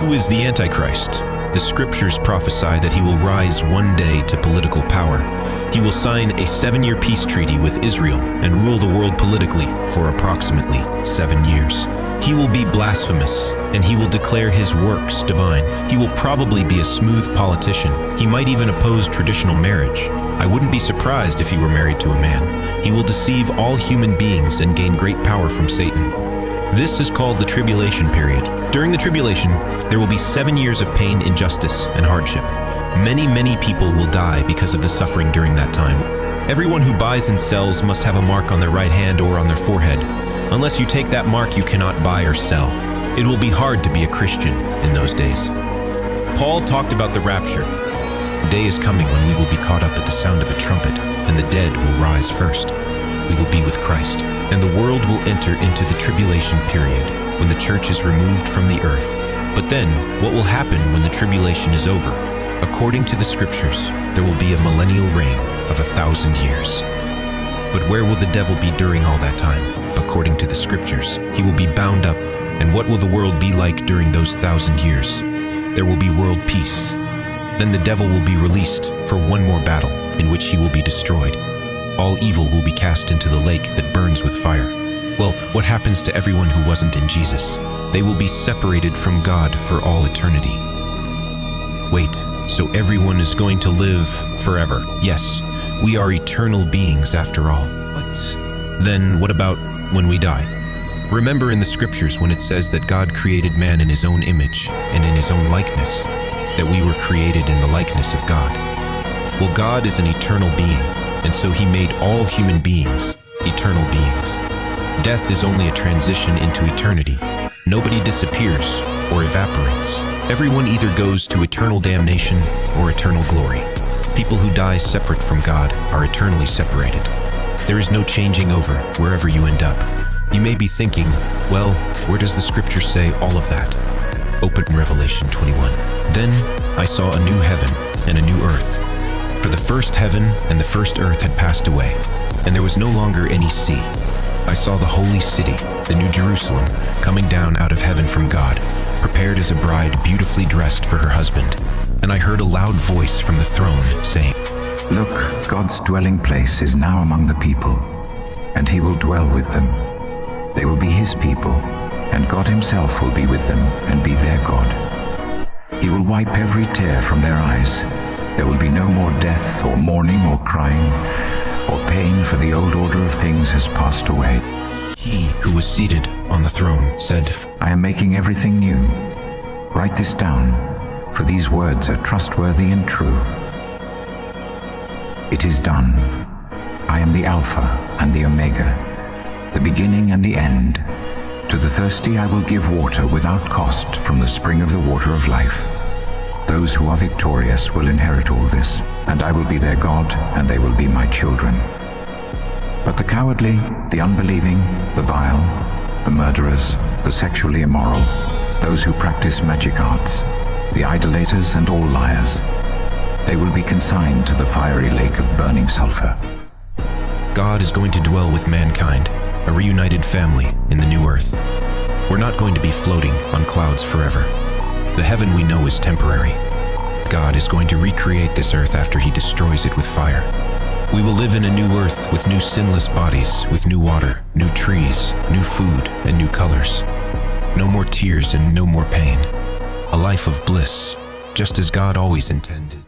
Who is the Antichrist? The scriptures prophesy that he will rise one day to political power. He will sign a 7-year peace treaty with Israel and rule the world politically for approximately 7 years. He will be blasphemous, and he will declare his works divine. He will probably be a smooth politician. He might even oppose traditional marriage. I wouldn't be surprised if he were married to a man. He will deceive all human beings and gain great power from Satan. This is called the tribulation period. During the tribulation, there will be 7 years of pain, injustice, and hardship. Many people will die because of the suffering during that time. Everyone who buys and sells must have a mark on their right hand or on their forehead. Unless you take that mark, you cannot buy or sell. It will be hard to be a Christian in those days. Paul talked about the rapture. The day is coming when we will be caught up at the sound of a trumpet, and the dead will rise first. We will be with Christ, and the world will enter into the tribulation period, when the church is removed from the earth. But then, what will happen when the tribulation is over? According to the scriptures, there will be a millennial reign of 1,000 years. But where will the devil be during all that time? According to the scriptures, he will be bound up. And what will the world be like during those 1,000 years? There will be world peace. Then the devil will be released for one more battle, in which he will be destroyed. All evil will be cast into the lake that burns with fire. Well, what happens to everyone who wasn't in Jesus? They will be separated from God for all eternity. Wait, so everyone is going to live forever? Yes, we are eternal beings after all. But then what about when we die? Remember in the scriptures when it says that God created man in his own image and in his own likeness, that we were created in the likeness of God. Well, God is an eternal being, and so he made all human beings eternal beings. Death is only a transition into eternity. Nobody disappears or evaporates. Everyone either goes to eternal damnation or eternal glory. People who die separate from God are eternally separated. There is no changing over wherever you end up. You may be thinking, well, where does the scripture say all of that? Open Revelation 21. Then I saw a new heaven and a new earth. For the first heaven and the first earth had passed away, and there was no longer any sea. I saw the holy city, the New Jerusalem, coming down out of heaven from God, prepared as a bride beautifully dressed for her husband. And I heard a loud voice from the throne saying, Look, God's dwelling place is now among the people, and he will dwell with them. They will be his people, and God himself will be with them and be their God. He will wipe every tear from their eyes. There will be no more death or mourning or crying or pain, for the old order of things has passed away. He who was seated on the throne said, I am making everything new. Write this down, for these words are trustworthy and true. It is done. I am the Alpha and the Omega, the beginning and the end. To the thirsty I will give water without cost from the spring of the water of life. Those who are victorious will inherit all this, and I will be their God, and they will be my children. But the cowardly, the unbelieving, the vile, the murderers, the sexually immoral, those who practice magic arts, the idolaters and all liars, they will be consigned to the fiery lake of burning sulfur. God is going to dwell with mankind, a reunited family in the new earth. We're not going to be floating on clouds forever. The heaven we know is temporary. God is going to recreate this earth after he destroys it with fire. We will live in a new earth with new sinless bodies, with new water, new trees, new food, and new colors. No more tears and no more pain. A life of bliss, just as God always intended.